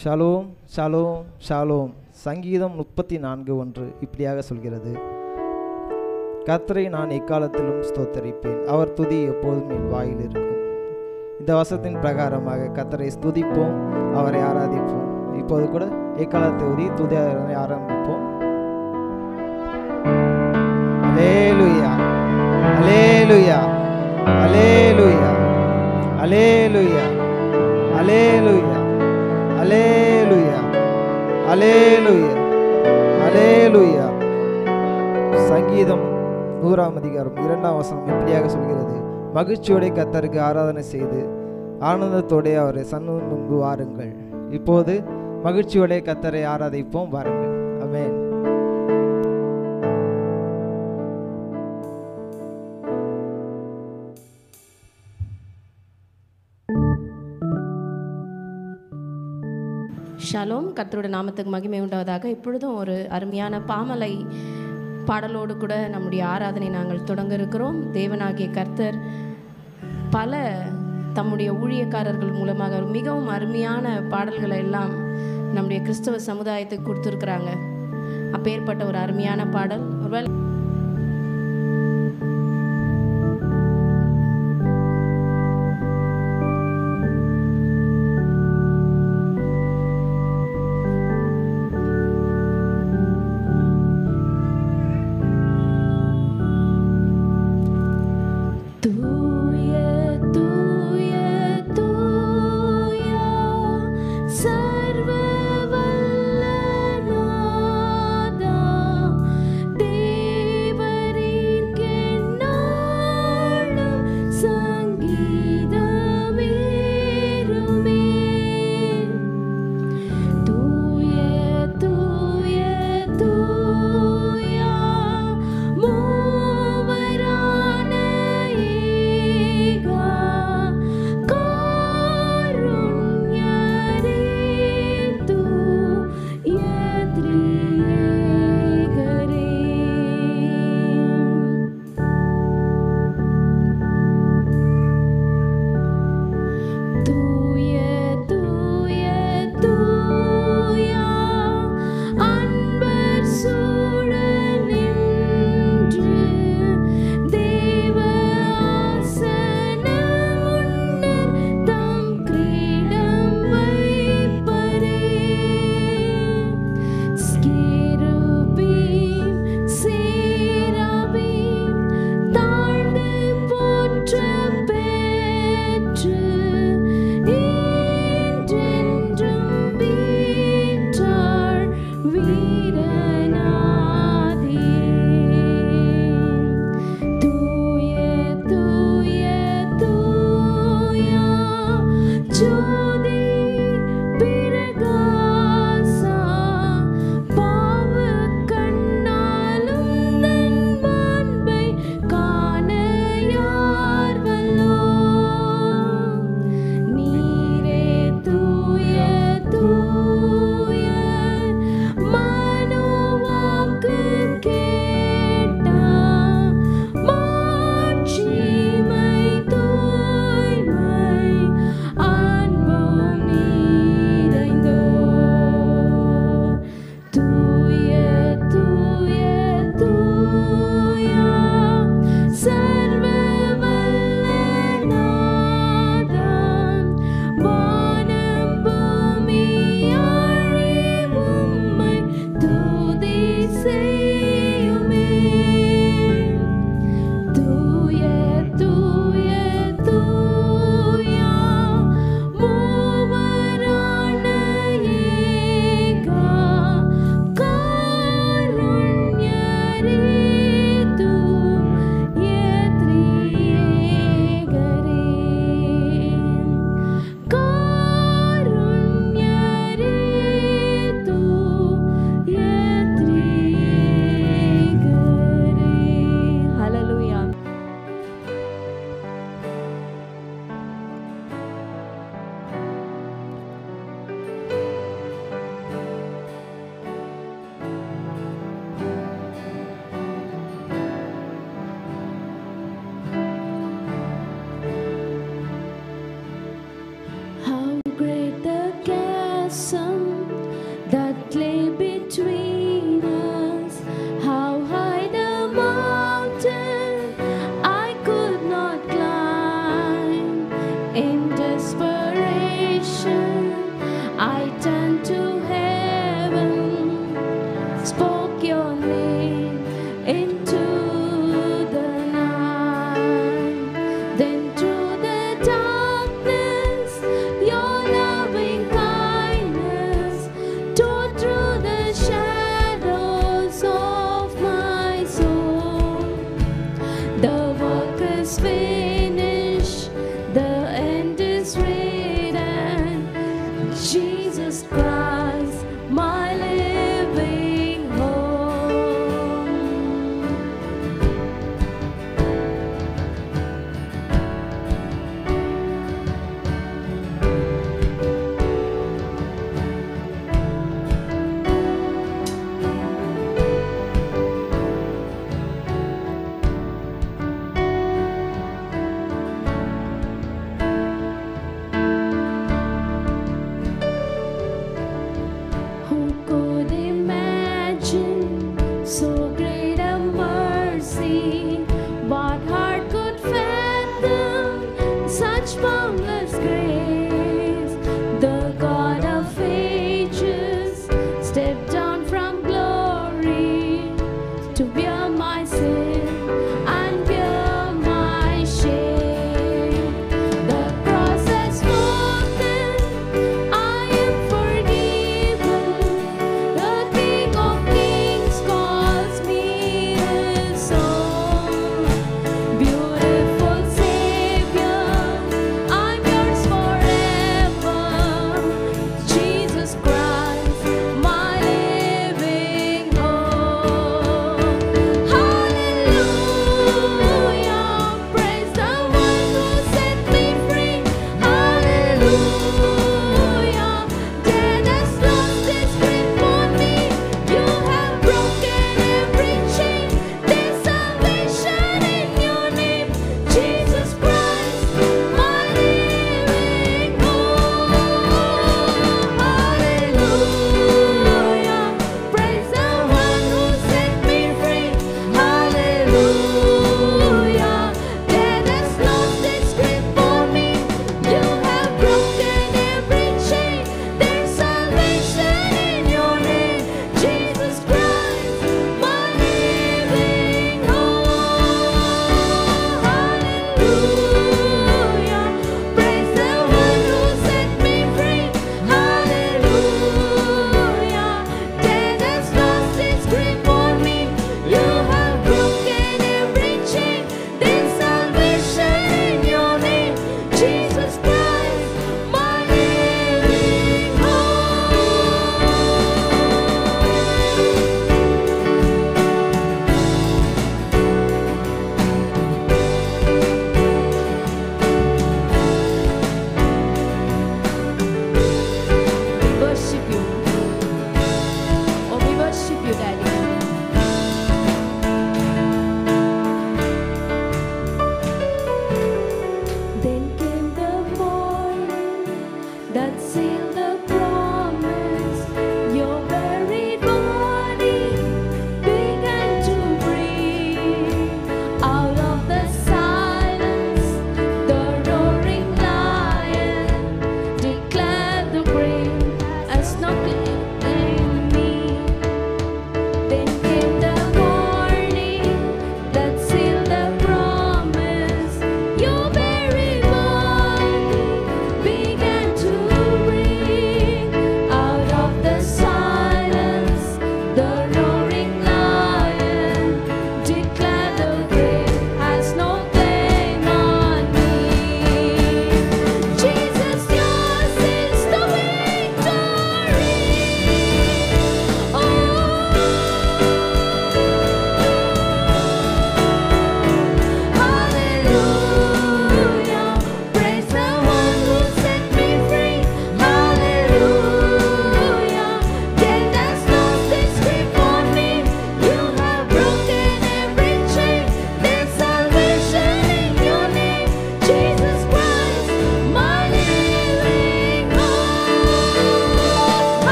Shalom shalom shalom. சங்கீதம் 34:1 இப்படியாக சொல்கிறது, கர்த்தரை நான் எக்காலத்திலும் ஸ்தோத்தரிப்பேன், அவர் துதி எப்போதும் என் வாயில் இருக்கும். இந்த வசனத்தின் பிரகாரமாக கர்த்தரை ஸ்துதிப்போம், அவரை ஆராதிப்போம். இப்போது கூட எக்காலத்தை ஊதி துதி ஆரம்பிப்போம். அல்லேலூயா அல்லேலூயா அல்லேலூயா அல்லேலூயா அல்லேலூயா அல்லேலூயா அல்லேலூயா அல்லேலூயா. சங்கீதம் 100 2 வசனம் இப்படியாக சொல்கிறது, மகிழ்ச்சியோட கர்த்தருக்கு ஆராதனை செய்து ஆனந்தத்தோட அவரை சன்னமுன்பு வாருங்கள். இப்போது மகிழ்ச்சியோட கர்த்தரை ஆராதிப்போம், வாருங்கள். ஆமென். ஷலோம். கர்த்தருடைய நாமத்துக்கு மகிமை உண்டாவதாக. இப்பொழுதும் ஒரு அருமையான பாமலை பாடலோடு கூட நம்முடைய ஆராதனை நாங்கள் தொடங்க இருக்கிறோம். தேவனாகிய கர்த்தர் பல தம்முடைய ஊழியக்காரர்கள் மூலமாக மிகவும் அருமையான பாடல்களை எல்லாம் நம்முடைய கிறிஸ்தவ சமுதாயத்துக்கு கொடுத்துருக்குறாங்க. அப்பேற்பட்ட ஒரு அருமையான பாடல் ஒருவேளை சர்வவல்ல நாதா Jesus Christ, my living hope.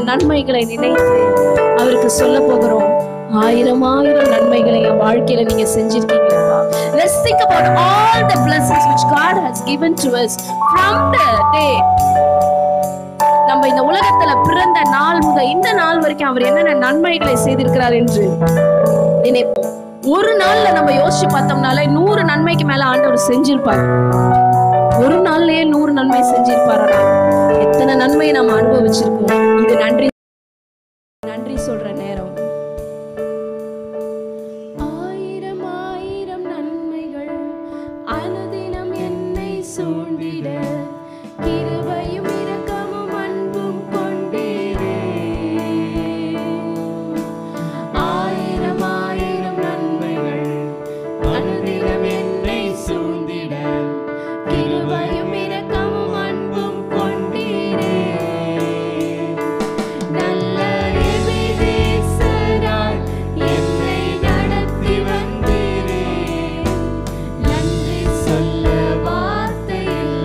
நன்மைகளை நினைத்து அவருக்கு சொல்ல போகிறோம். 1000 நன்மைகளை என் வாழ்க்கையில நீங்க செஞ்சிருக்கீங்களா? Let's think about all the blessings which God has given to us from the day நம்ம இந்த உலகத்துல பிறந்த நாள் முதல் இந்த நாள் வரைக்கும் அவர் என்னென்ன நன்மைகளை செய்திருக்கிறார் என்று நினைப்போம். ஒரு நாள்ல நம்ம யோசிச்சு பார்த்தோம்னாலே 100 நன்மைக்கு மேல ஆண்டவர் செஞ்சிருப்பார். ஒரு நாள்லயே 100 நன்மை செஞ்சிருப்பார். எத்தனை நன்மையை நம்ம அனுபவிச்சிருக்கோம். இது நன்றி சொல்ற நேரம். 1000 நன்மைகள் அனுதினம் என்னை சூழ்ந்திட கிருபையும் இரக்கமும் அன்பும் கொண்டீரே. 1000 நன்மைகள் அனுதினம் என்னை சூழ்ந்திட கிருபையும் இரக்கமும் அன்பும் கொண்டீரே. நல்ல எபினேசராய் என்னை நடத்தி வந்தீரே. நன்றி சொல்ல வார்த்தை இல்லை.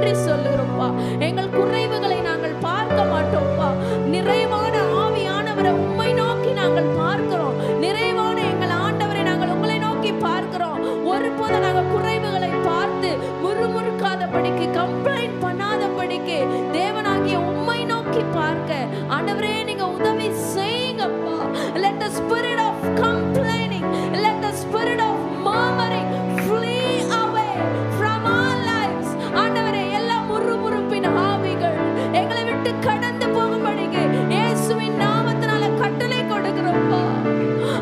நன்றி சொல்லுகிறோம்ப்பா. எங்கள் குறைவுகளை நாங்கள் பார்க்க மாட்டோம்ப்பா. நிறைவான ஆவியானவரை உம்மை நோக்கி நாங்கள் பார்க்கிறோம். நிறைவான எங்கள் ஆண்டவரை நாங்கள் உங்களை நோக்கி பார்க்கிறோம். ஒருபோது நாங்கள் குறைவுகளை பார்த்து முறுமுறுக்காதபடிக்கு, கம்ப்ளைண்ட் பண்ணாதபடிக்கு தேவனாகிய உம்மை நோக்கி பார்க்க ஆண்டவரே நீங்க உதவி செய்யுங்கப்பா. Let the spirit of complaining, let the spirit of murmuring flee away from our lives. ஆண்டவரே எல்லா முறுமுறுப்பின் ஆவிகள் எங்களை விட்டு கடந்து போகும்படிக்கு இயேசுவின் நாமத்தினால கட்டளை கொடுக்கிறோம்ப்பா.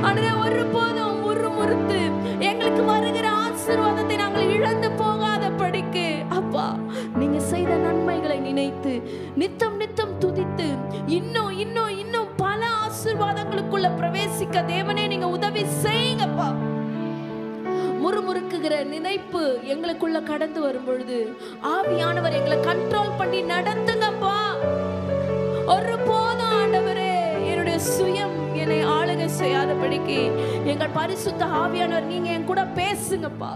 ஆண்டவரே ஒருபோதும் முறுமுறுத்து எங்களுக்கு வருகிற ஆசீர்வாதத்தை நாங்கள் இழந்து போகாதபடிக்கு அப்பா நீங்க செய்த நன்மைகளை நினைத்து நித்தம் நித்தம் துதித்து இன்னும் இன்னும் இன்னும் பல ஆசீர்வாதங்களுக்குள்ள பிரவேசிக்க தேவனே நீங்க உதவி செய்யுங்கப்பா. முறுமுறுக்குகிற நினைப்பு எங்களுக்குள்ள கடந்து வரும் பொழுது ஆவியானவர் எங்களை கண்ட்ரோல் பண்ணி நடத்துங்கப்பா. ஒருபோதும் ஆண்டவரே என்னுடைய சுயம் என்னை ஆளுகை செய்யாதபடிக்கு எங்கள் பரிசுத்த ஆவியானவர் நீங்க என் கூட பேசுங்கப்பா.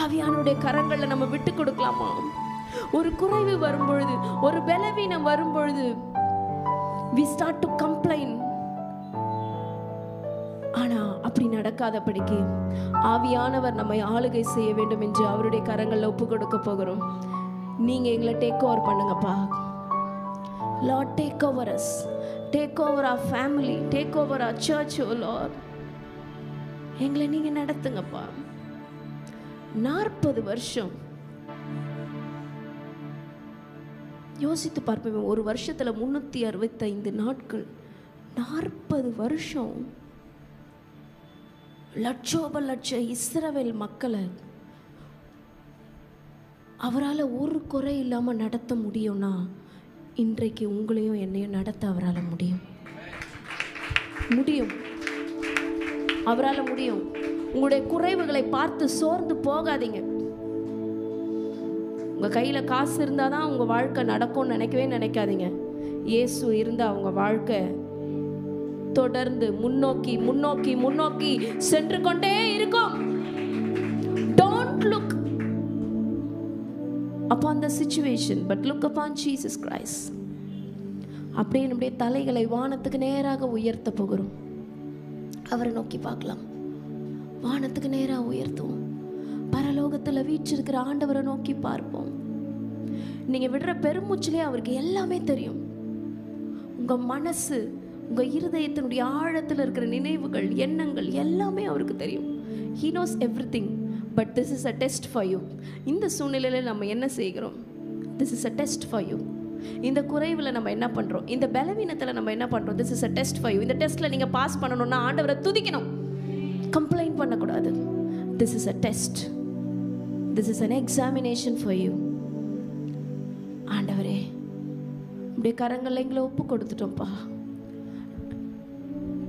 ஆவியானுடைய கரங்கள்ல நம்ம விட்டு கொடுக்கலாமா? ஒரு குறைவு வரும் பொழுது, ஒரு பலவீனம் வரும் பொழுது we start to complain. ஆனா அப்படி நடக்காதபடிக்கு ஆவியானவர் நம்மை ஆளுகை செய்ய வேண்டும் என்று அவருடைய கரங்கள்ல ஒப்பு கொடுக்க போகிறோம். நீங்க எங்களை டேக் ஓவர் பண்ணுங்கப்பா. Lord, take over us, take over our family, take over our church, oh Lord. எங்களை நீங்க நடத்துங்கப்பா. 40 வருஷம் யோசித்து பார்ப்போம். ஒரு வருஷத்துல 365 நாட்கள், 40 வருஷம் லட்சோப லட்ச இஸ்ரவேல் மக்களை அவரால் ஒரு குறை இல்லாமல் நடத்த முடியும்னா இன்றைக்கு உங்களையும் என்னையும் நடத்த அவரால் முடியும். அவரால் முடியும். உங்களுடைய குறைவுகளை பார்த்து சோர்ந்து போகாதீங்க. உங்க கையில காசு இருந்தாதான் உங்க வாழ்க்கை நடக்கும்னு நினைக்கவே நினைக்காதீங்க. இயேசு இருந்தா உங்க வாழ்க்கை தொடர்ந்து முன்னோக்கி முன்னோக்கி முன்னோக்கி சென்று கொண்டே இருக்கும். Don't look upon the situation but look upon Jesus Christ. அப்படியே நம்முடைய தலைகளை வானத்துக்கு நேராக உயர்த்த போகிறோம். அவரை நோக்கி பார்க்கலாம். வானத்துக்கு நேராக உயர்த்துவோம். பரலோகத்தில் வீற்றிருக்கிற ஆண்டவரை நோக்கி பார்ப்போம். நீங்க விடுற பெருமூச்சிலே அவருக்கு எல்லாமே தெரியும். உங்க மனசு, உங்க இருதயத்தினுடைய ஆழத்தில் இருக்கிற நினைவுகள், எண்ணங்கள் எல்லாமே அவருக்கு தெரியும். He knows everything. But this is a test for you. இந்த சூழ்நிலையில் நம்ம என்ன செய்கிறோம்? This is a test for you. இந்த குறைவில் நம்ம என்ன பண்றோம்? இந்த பலவீனத்தில் நம்ம என்ன பண்றோம்? This is a test for you. இந்த டெஸ்ட்ல நீங்க பாஸ் பண்ணணும்னா ஆண்டவரை துதிக்கணும். கம்ப்ளைண்ட் பண்ணக்கூடாது. This is a test. This is an examination for you. ஆண்டவரே உடைய கரங்களை எங்களை ஒப்பு கொடுத்துட்டோம்ப்பா.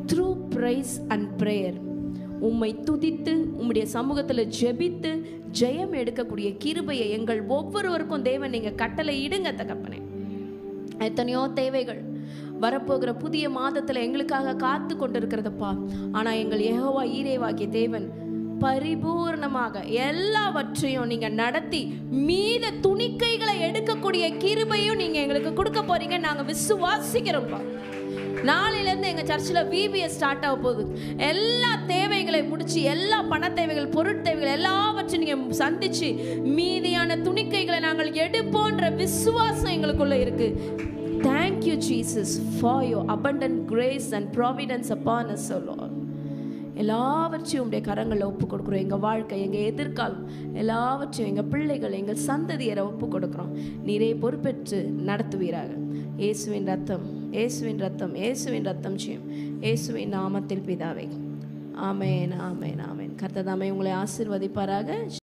Through praise and prayer உம்மை துதித்து உம்முடைய சமூகத்தில் ஜெபித்து ஜெயம் எடுக்கக்கூடிய கிருபையை எங்கள் ஒவ்வொருவருக்கும் தேவன் நீங்க கட்டளை இடுங்க தகப்பனே. எத்தனையோ தேவைகள் வரப்போகிற புதிய மாதத்துல எங்களுக்காக காத்து கொண்டிருக்கிறதப்பா. ஆனா எங்கள் யெகோவா ஈரேவாகிய தேவன் பரிபூர்ணமாக எல்லாவற்றையும் நீங்க நடத்தி மீத துணிக்கைகளை எடுக்கக்கூடிய கிருபையும் நீங்க எங்களுக்கு கொடுக்க போறீங்க. நாங்க விசுவாசிக்கிறோம்ப்பா. நாளையிலேருந்து எங்கள் சர்ச்சில் VBS ஸ்டார்ட் ஆக போகுது. எல்லா தேவைகளை முடிச்சு, எல்லா பண தேவைகள், பொருட்தேவைகள் எல்லாவற்றையும் நீங்கள் சந்திச்சு மீதியான துணிக்கைகளை நாங்கள் எடுப்போன்ற விசுவாசம் எங்களுக்குள்ள இருக்கு. Thank you Jesus for your abundant grace and providence upon us, O Lord. எல்லாவற்றையும் உடைய கரங்களில் ஒப்பு கொடுக்குறோம். எங்கள் வாழ்க்கை, எங்கள் எதிர்காலம் எல்லாவற்றையும் எங்கள் பிள்ளைகள், எங்கள் சந்ததியரை ஒப்பு கொடுக்குறோம். நீரே பொறுப்பேற்று நடத்துவீராக. இயேசுவின் ரத்தம், இயேசுவின் ரத்தம், இயேசுவின் ரத்தம் செய்யும். இயேசுவின் நாமத்தில் பிதாவே. ஆமென், ஆமென், ஆமென். கர்த்தர் தாமே உங்களை ஆசீர்வதிப்பாராக.